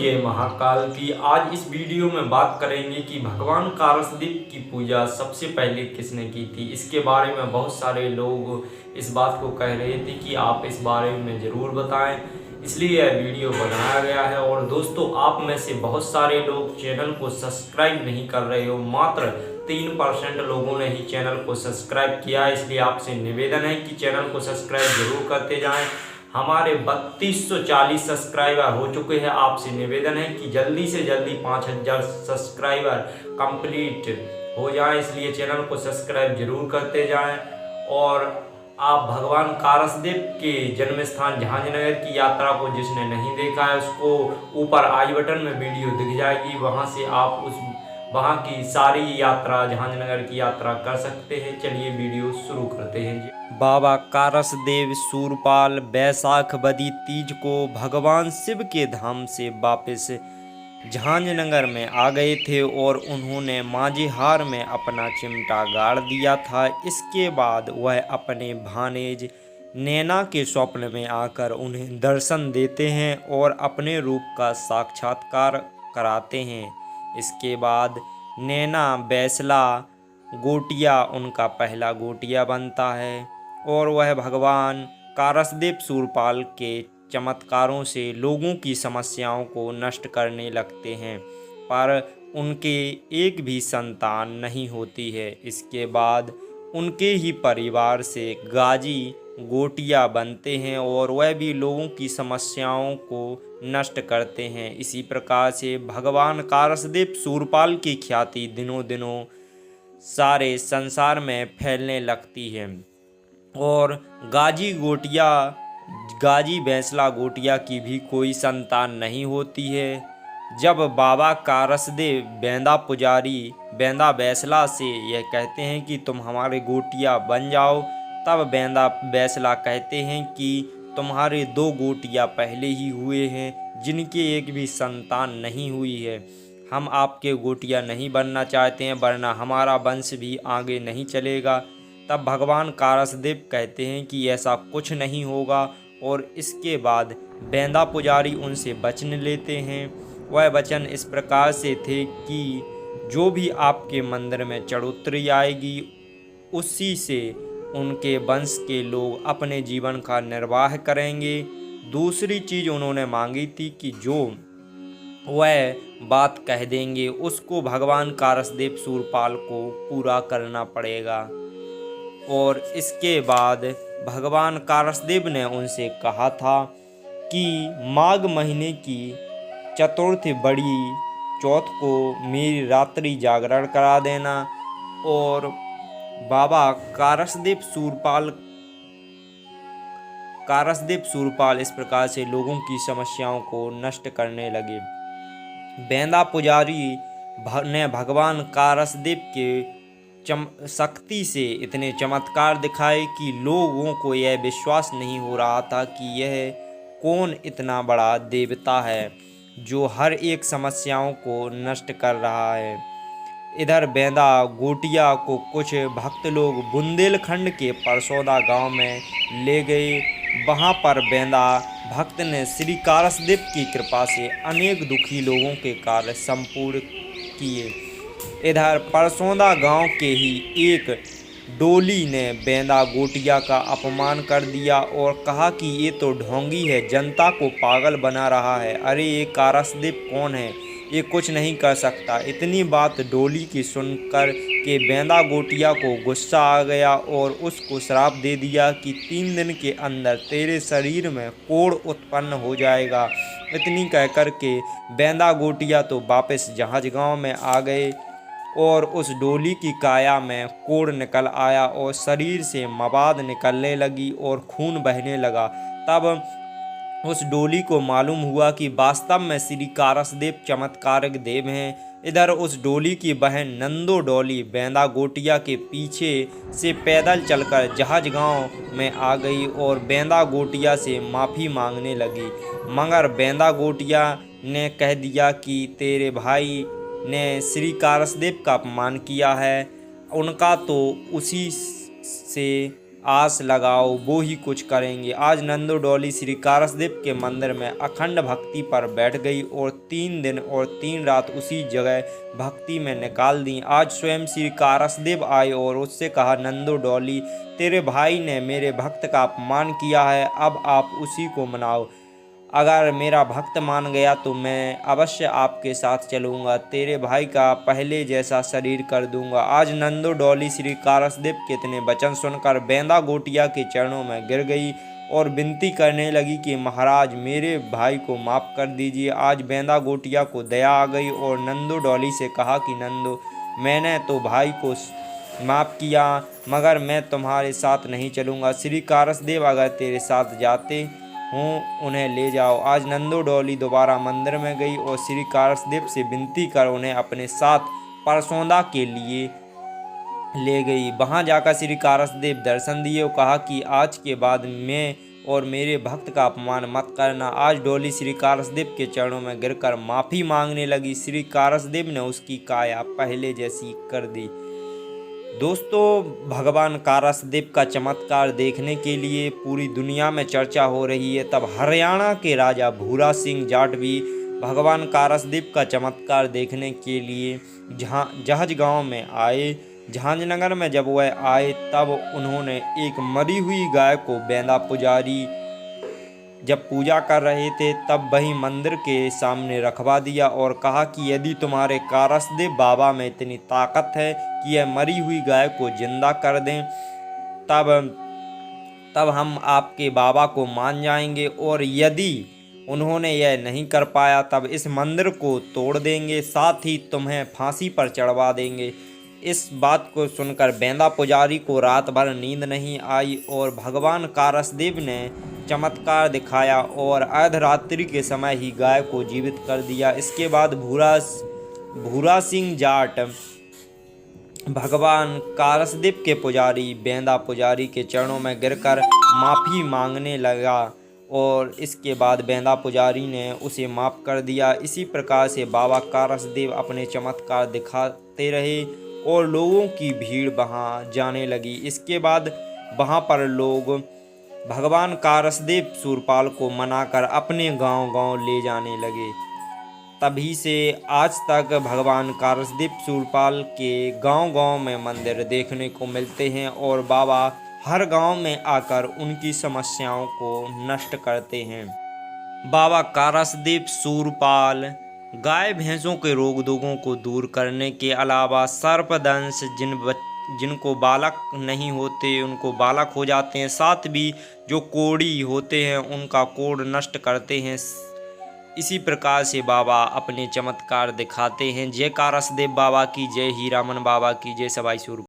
जय महाकाल की। आज इस वीडियो में बात करेंगे कि भगवान कारसदेव की पूजा सबसे पहले किसने की थी। इसके बारे में बहुत सारे लोग इस बात को कह रहे थे कि आप इस बारे में ज़रूर बताएं, इसलिए यह वीडियो बनाया गया है। और दोस्तों, आप में से बहुत सारे लोग चैनल को सब्सक्राइब नहीं कर रहे हो, मात्र 3% लोगों ने ही चैनल को सब्सक्राइब किया है। इसलिए आपसे निवेदन है कि चैनल को सब्सक्राइब जरूर करते जाएं। हमारे 3240 सब्सक्राइबर हो चुके हैं। आपसे निवेदन है कि जल्दी से जल्दी 5000 सब्सक्राइबर कंप्लीट हो जाएं, इसलिए चैनल को सब्सक्राइब जरूर करते जाएं। और आप भगवान कारसदेव के जन्म स्थान जहांगीरनगर की यात्रा को जिसने नहीं देखा है, उसको ऊपर आई बटन में वीडियो दिख जाएगी, वहां से आप वहां की सारी यात्रा, जहांगीरनगर की यात्रा कर सकते हैं। चलिए वीडियो शुरू करते हैं जी। बाबा कारसदेव सूरपाल बैसाख बदी तीज को भगवान शिव के धाम से वापस जहांगीरनगर में आ गए थे और उन्होंने माझीहार में अपना चिमटा गाड़ दिया था। इसके बाद वह अपने भानेज नैना के स्वप्न में आकर उन्हें दर्शन देते हैं और अपने रूप का साक्षात्कार कराते हैं। इसके बाद नैना बैसला गोटिया उनका पहला गोटिया बनता है और वह भगवान कारसदेव सूरपाल के चमत्कारों से लोगों की समस्याओं को नष्ट करने लगते हैं, पर उनके एक भी संतान नहीं होती है। इसके बाद उनके ही परिवार से गाजी गोटिया बनते हैं और वह भी लोगों की समस्याओं को नष्ट करते हैं। इसी प्रकार से भगवान कारसदेव सूरपाल की ख्याति दिनों दिनों सारे संसार में फैलने लगती है और गाजी बैसला गोटिया की भी कोई संतान नहीं होती है। जब बाबा कारसदेव बेंदा बैसला से यह कहते हैं कि तुम हमारे गोटिया बन जाओ, तब बेंदा बैसला कहते हैं कि तुम्हारे 2 गोटिया पहले ही हुए हैं, जिनके एक भी संतान नहीं हुई है। हम आपके गोटिया नहीं बनना चाहते हैं, वरना हमारा वंश भी आगे नहीं चलेगा। तब भगवान कारसदेव कहते हैं कि ऐसा कुछ नहीं होगा और इसके बाद बेंदा पुजारी उनसे वचन लेते हैं। वह वचन इस प्रकार से थे कि जो भी आपके मंदिर में चढ़ोतरी आएगी, उसी से उनके वंश के लोग अपने जीवन का निर्वाह करेंगे। दूसरी चीज़ उन्होंने मांगी थी कि जो वह बात कह देंगे उसको भगवान कारसदेव सूरपाल को पूरा करना पड़ेगा। और इसके बाद भगवान कारसदेव ने उनसे कहा था कि माघ महीने की चतुर्थी बड़ी चौथ को मेरी रात्रि जागरण करा देना। और बाबा कारसदेव सूरपाल इस प्रकार से लोगों की समस्याओं को नष्ट करने लगे। बेंदा पुजारी ने भगवान कारसदेव के शक्ति से इतने चमत्कार दिखाए कि लोगों को यह विश्वास नहीं हो रहा था कि यह कौन इतना बड़ा देवता है जो हर एक समस्याओं को नष्ट कर रहा है। इधर बेंदा गोटिया को कुछ भक्त लोग बुंदेलखंड के परसौदा गांव में ले गए। वहां पर बेंदा भक्त ने श्री कारसदेव की कृपा से अनेक दुखी लोगों के कार्य संपूर्ण किए। इधर परसौदा गांव के ही एक डोली ने बेंदा गोटिया का अपमान कर दिया और कहा कि ये तो ढोंगी है, जनता को पागल बना रहा है। अरे ये कारसदेव कौन है, ये कुछ नहीं कर सकता। इतनी बात डोली की सुनकर के बेंदा गोटिया को गुस्सा आ गया और उसको श्राप दे दिया कि 3 दिन के अंदर तेरे शरीर में कोढ़ उत्पन्न हो जाएगा। इतनी कहकर के बेंदा गोटिया तो वापस जहाज गांव में आ गए और उस डोली की काया में कोढ़ निकल आया और शरीर से मवाद निकलने लगी और खून बहने लगा। तब उस डोली को मालूम हुआ कि वास्तव में श्री कारसदेव चमत्कारिक देव हैं। इधर उस डोली की बहन नंदो डोली बेंदा गोटिया के पीछे से पैदल चलकर जहाज गांव में आ गई और बेंदा गोटिया से माफ़ी मांगने लगी। मगर बेंदा गोटिया ने कह दिया कि तेरे भाई ने श्री कारसदेव का अपमान किया है, उनका तो उसी से आस लगाओ वो ही कुछ करेंगे। आज नंदू डोली श्री कारसदेव के मंदिर में अखंड भक्ति पर बैठ गई और 3 दिन और 3 रात उसी जगह भक्ति में निकाल दी। आज स्वयं श्री कारसदेव आए और उससे कहा, नंदू डोली, तेरे भाई ने मेरे भक्त का अपमान किया है, अब आप उसी को मनाओ। अगर मेरा भक्त मान गया तो मैं अवश्य आपके साथ चलूँगा, तेरे भाई का पहले जैसा शरीर कर दूंगा। आज नंदू डोली श्री कारसदेव के इतने वचन सुनकर बेंदा गोटिया के चरणों में गिर गई और विनती करने लगी कि महाराज, मेरे भाई को माफ़ कर दीजिए। आज बेंदा गोटिया को दया आ गई और नंदू डोली से कहा कि नंदू, मैंने तो भाई को माफ़ किया, मगर मैं तुम्हारे साथ नहीं चलूँगा। श्री कारसदेव अगर तेरे साथ जाते हूँ उन्हें ले जाओ। आज नंदू डोली दोबारा मंदिर में गई और श्री कारसदेव से विनती कर उन्हें अपने साथ परसौदा के लिए ले गई। वहाँ जाकर श्री कारसदेव दर्शन दिए और कहा कि आज के बाद मैं और मेरे भक्त का अपमान मत करना। आज डोली श्री कारसदेव के चरणों में गिरकर माफ़ी मांगने लगी। श्री कारसदेव ने उसकी काया पहले जैसी कर दी। दोस्तों, भगवान कारसदेव का चमत्कार देखने के लिए पूरी दुनिया में चर्चा हो रही है। तब हरियाणा के राजा भूरा सिंह जाट भी भगवान कारसदेव का चमत्कार देखने के लिए जहाज गांव में आए। झांझनगर में जब वह आए तब उन्होंने एक मरी हुई गाय को बेंदा पुजारी जब पूजा कर रहे थे तब वही मंदिर के सामने रखवा दिया और कहा कि यदि तुम्हारे कारसदेव बाबा में इतनी ताकत है कि यह मरी हुई गाय को जिंदा कर दें, तब हम आपके बाबा को मान जाएंगे, और यदि उन्होंने यह नहीं कर पाया तब इस मंदिर को तोड़ देंगे, साथ ही तुम्हें फांसी पर चढ़वा देंगे। इस बात को सुनकर बेंदा पुजारी को रात भर नींद नहीं आई और भगवान कारसदेव ने चमत्कार दिखाया और अर्धरात्रि के समय ही गाय को जीवित कर दिया। इसके बाद भूरा सिंह जाट भगवान कारसदेव के पुजारी बेंदा पुजारी के चरणों में गिरकर माफ़ी मांगने लगा और इसके बाद बेंदा पुजारी ने उसे माफ़ कर दिया। इसी प्रकार से बाबा कारसदेव अपने चमत्कार दिखाते रहे और लोगों की भीड़ वहाँ जाने लगी। इसके बाद वहाँ पर लोग भगवान कारसदेव शूरपाल को मनाकर अपने गांव-गांव ले जाने लगे। तभी से आज तक भगवान कारसदेव शूरपाल के गांव-गांव में मंदिर देखने को मिलते हैं और बाबा हर गांव में आकर उनकी समस्याओं को नष्ट करते हैं। बाबा कारसदेव शूरपाल गाय भैंसों के रोग दोगों को दूर करने के अलावा सर्पदंश जिनको बालक नहीं होते उनको बालक हो जाते हैं, साथ भी जो कोढ़ी होते हैं उनका कोढ़ नष्ट करते हैं। इसी प्रकार से बाबा अपने चमत्कार दिखाते हैं। जय कारसदेव बाबा की जय, हीरामन बाबा की जय, सवाई शूरपाल।